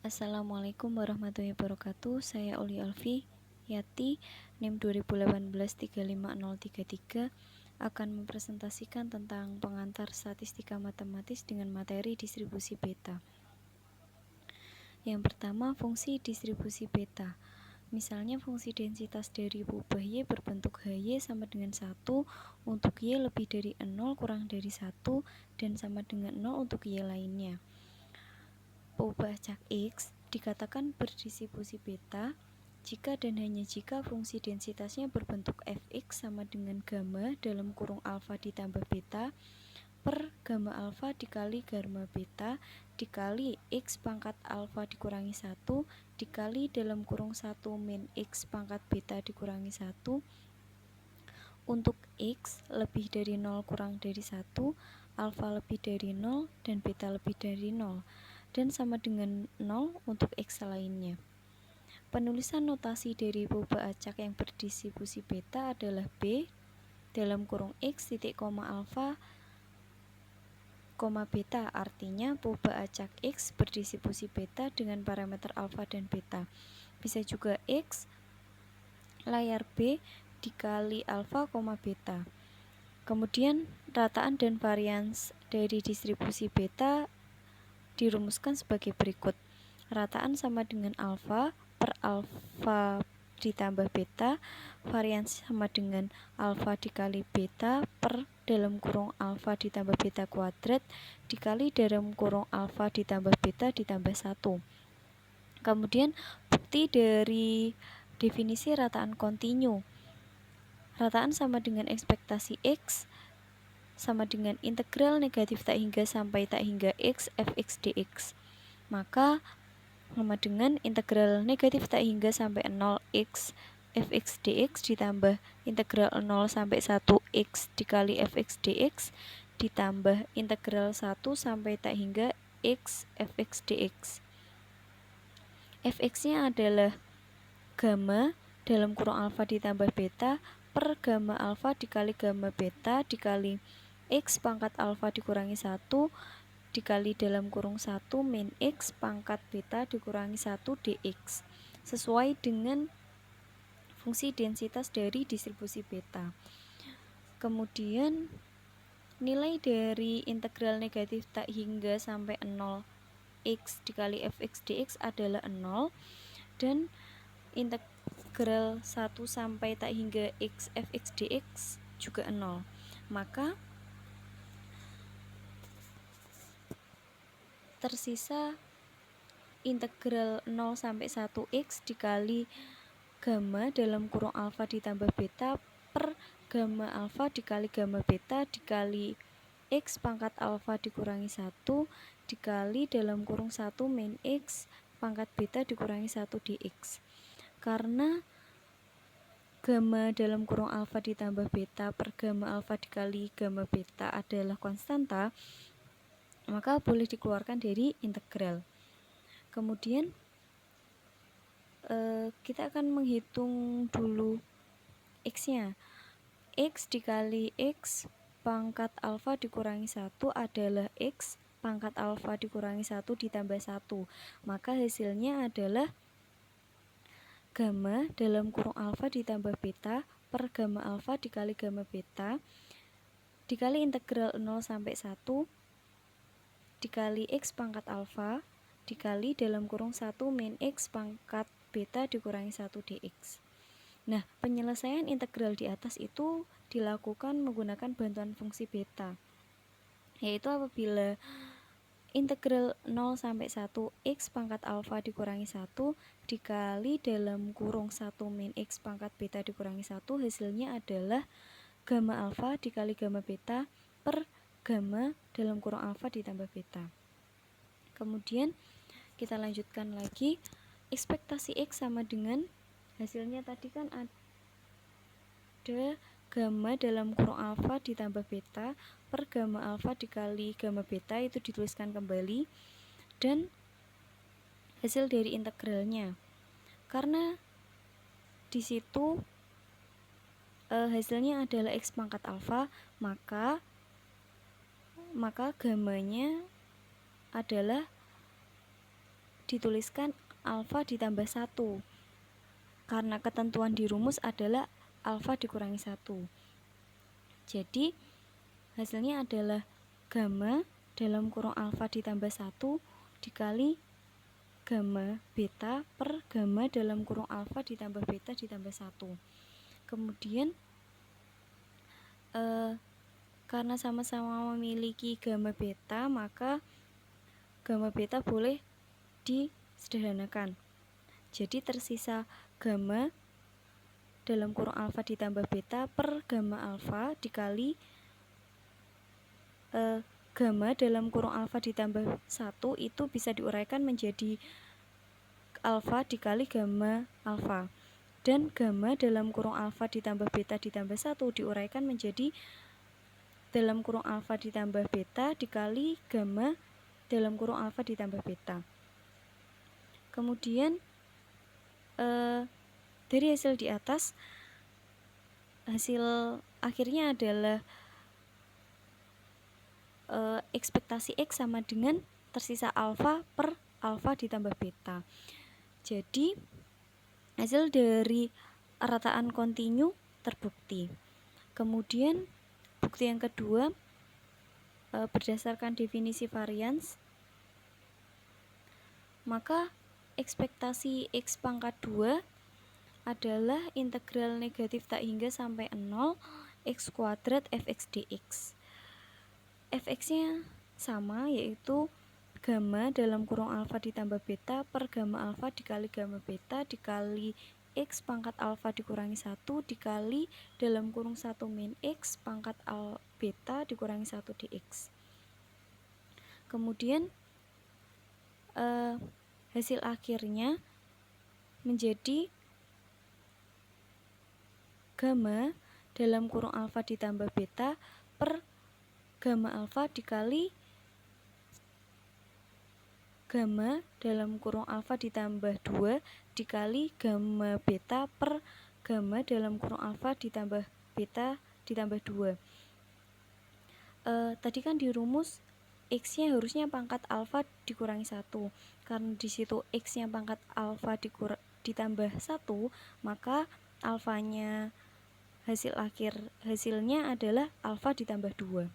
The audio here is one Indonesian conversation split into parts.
Assalamualaikum warahmatullahi wabarakatuh. Saya Uli Alfi Yati, NIM 2018-35033, akan mempresentasikan tentang pengantar statistika matematis dengan materi distribusi beta. Yang pertama, fungsi distribusi beta. Misalnya fungsi densitas dari perubahan Y berbentuk HY sama dengan 1 untuk Y lebih dari 0 kurang dari 1 dan sama dengan 0 untuk Y lainnya. Perubahan acak X dikatakan berdistribusi beta jika dan hanya jika fungsi densitasnya berbentuk fx sama dengan gamma dalam kurung alfa ditambah beta per gamma alfa dikali gamma beta dikali x pangkat alfa dikurangi 1 dikali dalam kurung 1 min x pangkat beta dikurangi 1 untuk x lebih dari 0 kurang dari 1, alfa lebih dari 0 dan beta lebih dari 0 dan sama dengan 0 untuk x lainnya. Penulisan notasi dari perubahan acak yang berdistribusi beta adalah B dalam kurung x titik koma alfa koma beta, artinya perubahan acak x berdistribusi beta dengan parameter alfa dan beta. Bisa juga x layar B dikali alfa koma beta. Kemudian rataan dan varians dari distribusi beta dirumuskan sebagai berikut. Rataan sama dengan alfa per alfa ditambah beta, varians sama dengan alfa dikali beta per dalam kurung alfa ditambah beta kuadrat dikali dalam kurung alfa ditambah beta ditambah 1. Kemudian bukti dari definisi rataan kontinu. Rataan sama dengan ekspektasi X sama dengan integral negatif tak hingga sampai tak hingga x fx dx. Maka sama dengan integral negatif tak hingga sampai 0 x fx dx ditambah integral 0 sampai 1 x dikali fx dx ditambah integral 1 sampai tak hingga x fx dx. Fx-nya adalah gamma dalam kurung alfa ditambah beta per gamma alfa dikali gamma beta dikali x pangkat alfa dikurangi 1 dikali dalam kurung 1 min x pangkat beta dikurangi 1 dx sesuai dengan fungsi densitas dari distribusi beta. Kemudian nilai dari integral negatif tak hingga sampai 0 x dikali fx dx adalah 0 dan integral 1 sampai tak hingga x fx dx juga 0. Maka tersisa integral 0 sampai 1x dikali gamma dalam kurung alfa ditambah beta per gamma alfa dikali gamma beta dikali x pangkat alfa dikurangi 1 dikali dalam kurung 1 min x pangkat beta dikurangi 1 dx. Karena gamma dalam kurung alfa ditambah beta per gamma alfa dikali gamma beta adalah konstanta, maka boleh dikeluarkan dari integral. Kemudian kita akan menghitung dulu x-nya. X dikali x pangkat alfa dikurangi 1 adalah x pangkat alfa dikurangi 1 ditambah 1. Maka hasilnya adalah gamma dalam kurung alfa ditambah beta per gamma alfa dikali gamma beta dikali integral 0 sampai 1 dikali x pangkat alfa dikali dalam kurung 1 min x pangkat beta dikurangi 1 dx. Nah, penyelesaian integral di atas itu dilakukan menggunakan bantuan fungsi beta, yaitu apabila integral 0 sampai 1 x pangkat alfa dikurangi 1 dikali dalam kurung 1 min x pangkat beta dikurangi 1, hasilnya adalah gamma alfa dikali gamma beta per gamma dalam kurung alfa ditambah beta. Kemudian kita lanjutkan lagi, ekspektasi x sama dengan hasilnya tadi kan ada gamma dalam kurung alfa ditambah beta per gamma alfa dikali gamma beta, itu dituliskan kembali, dan hasil dari integralnya. Karena di situ hasilnya adalah x pangkat alfa, maka gammanya adalah dituliskan alfa ditambah 1 karena ketentuan di rumus adalah alfa dikurangi 1. Jadi hasilnya adalah gamma dalam kurung alfa ditambah 1 dikali gamma beta per gamma dalam kurung alfa ditambah beta ditambah 1. Kemudian karena sama-sama memiliki gamma beta, maka gamma beta boleh disederhanakan. Jadi tersisa gamma dalam kurung alfa ditambah beta per gamma alfa dikali gamma dalam kurung alfa ditambah 1 itu bisa diuraikan menjadi alfa dikali gamma alfa. Dan gamma dalam kurung alfa ditambah beta ditambah 1 diuraikan menjadi dalam kurung alfa ditambah beta dikali gamma dalam kurung alfa ditambah beta. Kemudian dari hasil di atas, hasil akhirnya adalah ekspektasi X sama dengan tersisa alfa per alfa ditambah beta. Jadi hasil dari rataan kontinu terbukti. Kemudian bukti yang kedua, berdasarkan definisi varians, maka ekspektasi X pangkat 2 adalah integral negatif tak hingga sampai 0 X kuadrat fx dx. Fx-nya sama, yaitu gamma dalam kurung alfa ditambah beta per gamma alfa dikali gamma beta dikali X pangkat alfa dikurangi 1 dikali dalam kurung 1 min X pangkat beta dikurangi 1 dx. Kemudian hasil akhirnya menjadi gamma dalam kurung alfa ditambah beta per gamma alfa dikali gamma dalam kurung alfa ditambah 2 dikali gamma beta per gamma dalam kurung alfa ditambah beta ditambah 2. Tadi kan di rumus X-nya harusnya pangkat alfa dikurangi 1. Karena di situ X-nya pangkat alfa ditambah 1, maka alfanya hasilnya adalah alfa ditambah 2.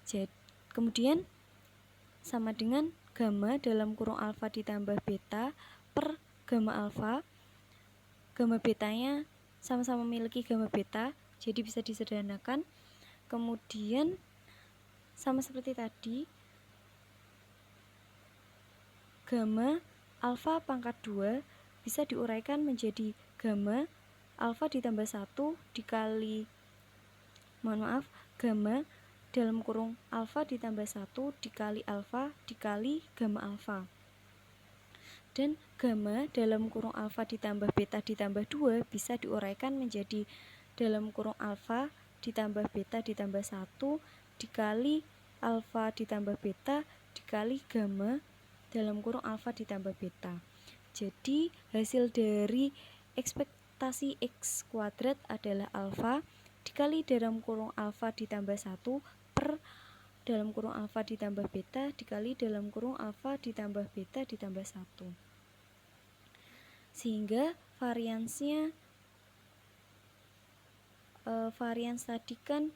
Jadi, kemudian sama dengan gamma dalam kurung alfa ditambah beta per gamma alfa. Gamma betanya sama-sama memiliki gamma beta, jadi bisa disederhanakan. Kemudian sama seperti tadi, gamma alfa pangkat 2 bisa diuraikan menjadi gamma alfa ditambah 1 dikali gamma dalam kurung alfa ditambah 1 dikali alfa dikali gamma alfa. Dan gamma dalam kurung alfa ditambah beta ditambah 2 bisa diuraikan menjadi dalam kurung alfa ditambah beta ditambah 1 dikali alfa ditambah beta dikali gamma dalam kurung alfa ditambah beta. Jadi hasil dari ekspektasi X kuadrat adalah alfa dikali dalam kurung alfa ditambah 1 per dalam kurung alfa ditambah beta dikali dalam kurung alfa ditambah beta ditambah 1. Sehingga variansnya varians tadi kan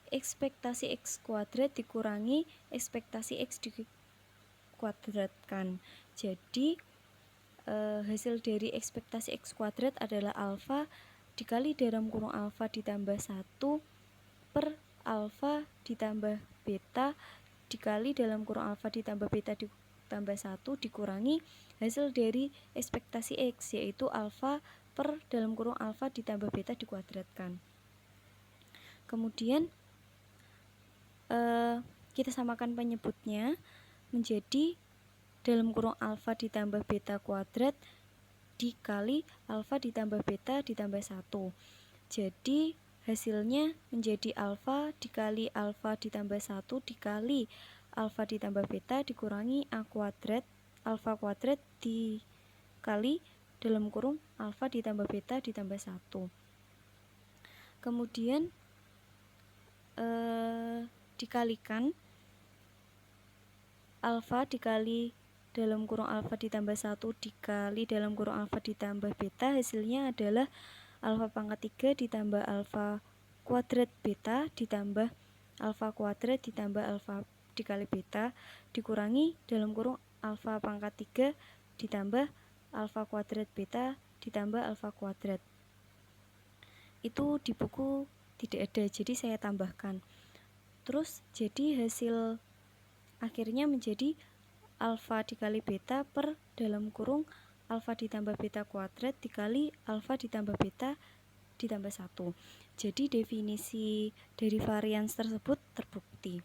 ekspektasi X kuadrat dikurangi ekspektasi X dikuadratkan. Jadi hasil dari ekspektasi X kuadrat adalah alfa dikali dalam kurung alfa ditambah 1 per alfa ditambah beta dikali dalam kurung alfa ditambah beta ditambah 1 dikurangi hasil dari ekspektasi X, yaitu alfa per dalam kurung alfa ditambah beta dikuadratkan. Kemudian kita samakan penyebutnya menjadi dalam kurung alfa ditambah beta kuadrat dikali alfa ditambah beta ditambah 1. Jadi hasilnya menjadi alfa dikali alfa ditambah 1 dikali alfa ditambah beta dikurangi a kuadrat alfa kuadrat dikali dalam kurung alfa ditambah beta ditambah 1. Kemudian dikalikan alfa dikali dalam kurung alfa ditambah 1 dikali dalam kurung alfa ditambah beta, hasilnya adalah alfa pangkat 3 ditambah alfa kuadrat beta ditambah alfa kuadrat ditambah alfa dikali beta dikurangi dalam kurung alfa pangkat 3 ditambah alfa kuadrat beta ditambah alfa kuadrat. Itu di buku tidak ada, jadi saya tambahkan. Terus jadi hasil akhirnya menjadi alfa dikali beta per dalam kurung alfa ditambah beta kuadrat dikali alfa ditambah beta ditambah 1. Jadi definisi dari varians tersebut terbukti.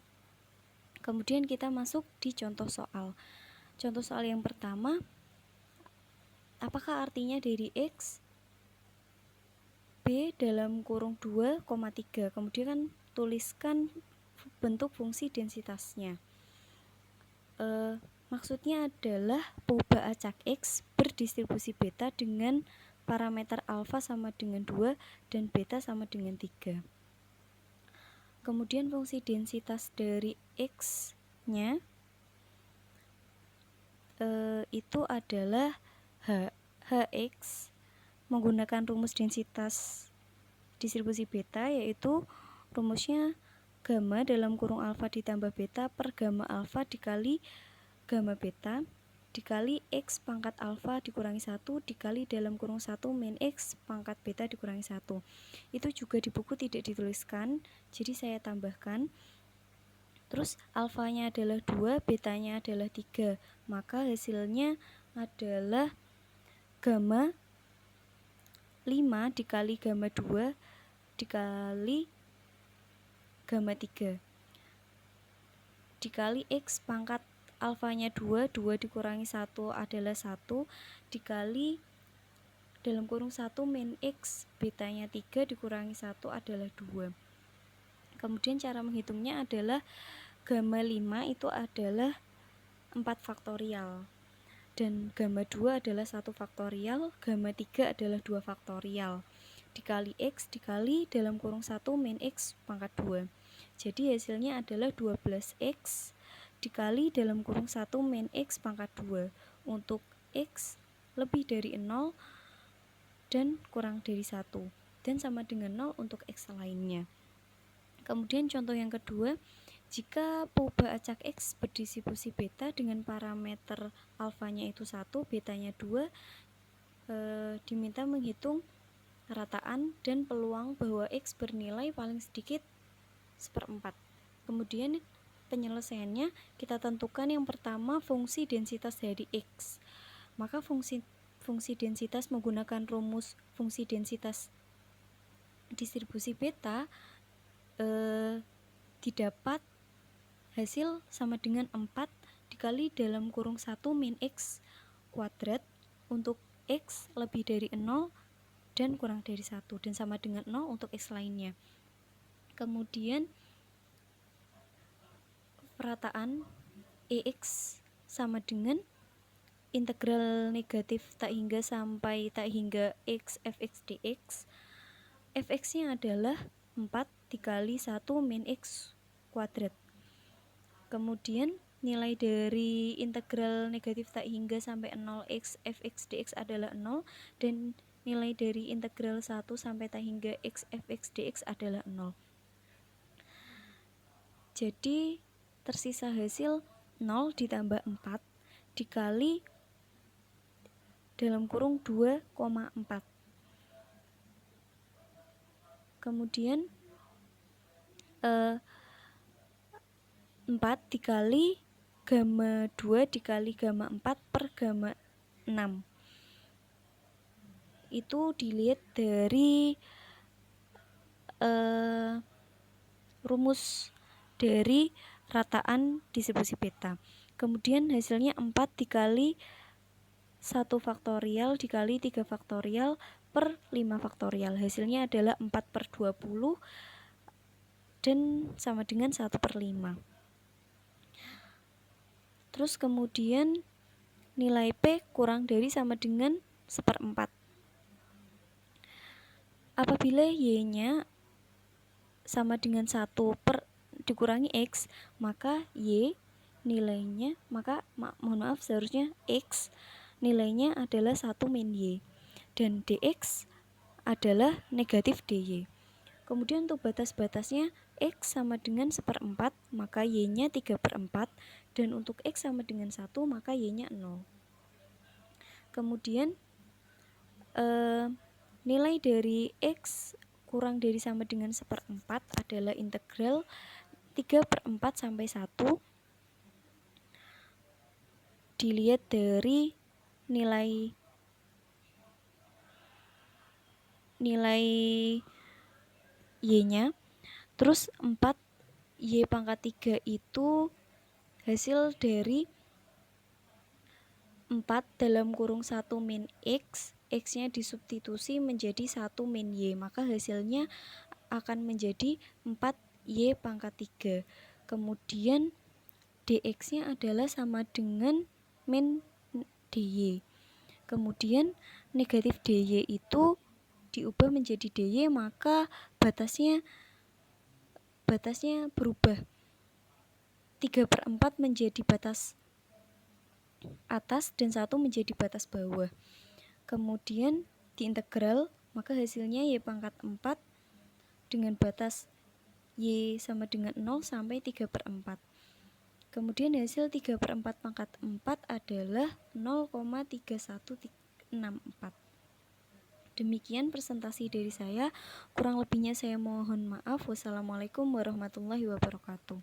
Kemudian kita masuk di contoh soal. Contoh soal yang pertama, apakah artinya dari X B dalam kurung 2,3. Kemudian kan tuliskan bentuk fungsi densitasnya. Maksudnya adalah puba acak X berdistribusi beta dengan parameter alfa sama dengan 2 dan beta sama dengan 3. Kemudian fungsi densitas dari X nya itu adalah Hx menggunakan rumus densitas distribusi beta, yaitu rumusnya gamma dalam kurung alfa ditambah beta per gamma alfa dikali gamma beta dikali X pangkat alfa dikurangi 1 dikali dalam kurung 1 min X pangkat beta dikurangi 1. Itu juga di buku tidak dituliskan, jadi saya tambahkan. Terus alfanya adalah 2, betanya adalah 3, maka hasilnya adalah gamma 5 dikali gamma 2 dikali gamma 3 dikali X pangkat alfanya 2 dikurangi 1 adalah 1 dikali dalam kurung 1 min X betanya 3 dikurangi 1 adalah 2. Kemudian cara menghitungnya adalah gamma 5 itu adalah 4 faktorial dan gamma 2 adalah 1 faktorial, gamma 3 adalah 2 faktorial dikali X dikali dalam kurung 1 min X pangkat 2. Jadi hasilnya adalah 12X dikali dalam kurung 1 min X pangkat 2 untuk X lebih dari 0 dan kurang dari 1 dan sama dengan 0 untuk X lainnya. Kemudian contoh yang kedua, jika puba acak X berdistribusi beta dengan parameter alfanya itu 1, betanya 2, diminta menghitung rataan dan peluang bahwa X bernilai paling sedikit 1/4. Kemudian penyelesaiannya kita tentukan yang pertama fungsi densitas dari X. Maka fungsi densitas menggunakan rumus fungsi densitas distribusi beta didapat hasil sama dengan 4 dikali dalam kurung 1 min X kuadrat untuk X lebih dari 0 dan kurang dari 1 dan sama dengan 0 untuk X lainnya. Kemudian perataan EX sama dengan integral negatif tak hingga sampai tak hingga X fx dx. Fx nya adalah 4 dikali 1 min X kuadrat. Kemudian nilai dari integral negatif tak hingga sampai 0 X fx dx adalah 0 dan nilai dari integral 1 sampai tak hingga X fx dx adalah 0. Jadi tersisa hasil 0 ditambah 4 dikali dalam kurung 2,4. Kemudian 4 dikali gamma 2 dikali gamma 4 per gamma 6. Itu dilihat dari rumus dari rataan distribusi beta. Kemudian hasilnya 4 dikali 1 faktorial dikali 3 faktorial per 5 faktorial. Hasilnya adalah 4 per 20 dan sama dengan 1 per 5. Terus kemudian nilai P kurang dari sama dengan 1/4. Apabila Y-nya sama dengan 1 per dikurangi X, maka Y nilainya, maka mohon maaf, seharusnya X nilainya adalah 1 min Y, dan DX adalah negatif DY. Kemudian untuk batas-batasnya, X sama dengan 1/4, maka Y-nya 3/4, dan untuk X sama dengan 1, maka Y-nya 0. Kemudian nilai dari X kurang dari sama dengan 1/4 adalah integral 3/4 sampai 1. Dilihat dari nilai Y-nya. Terus 4 Y pangkat 3 itu hasil dari 4 dalam kurung 1 min X, X-nya disubstitusi menjadi 1 min Y, maka hasilnya akan menjadi 4Y pangkat 3. Kemudian DX-nya adalah sama dengan min DY. Kemudian negatif DY itu diubah menjadi DY, maka batasnya berubah. 3/4 menjadi batas atas dan 1 menjadi batas bawah. Kemudian diintegral, maka hasilnya Y pangkat 4 dengan batas Y sama dengan 0 sampai 3/4. Kemudian hasil 3/4 pangkat 4 adalah 0,3164. Demikian presentasi dari saya. Kurang lebihnya saya mohon maaf. Wassalamualaikum warahmatullahi wabarakatuh.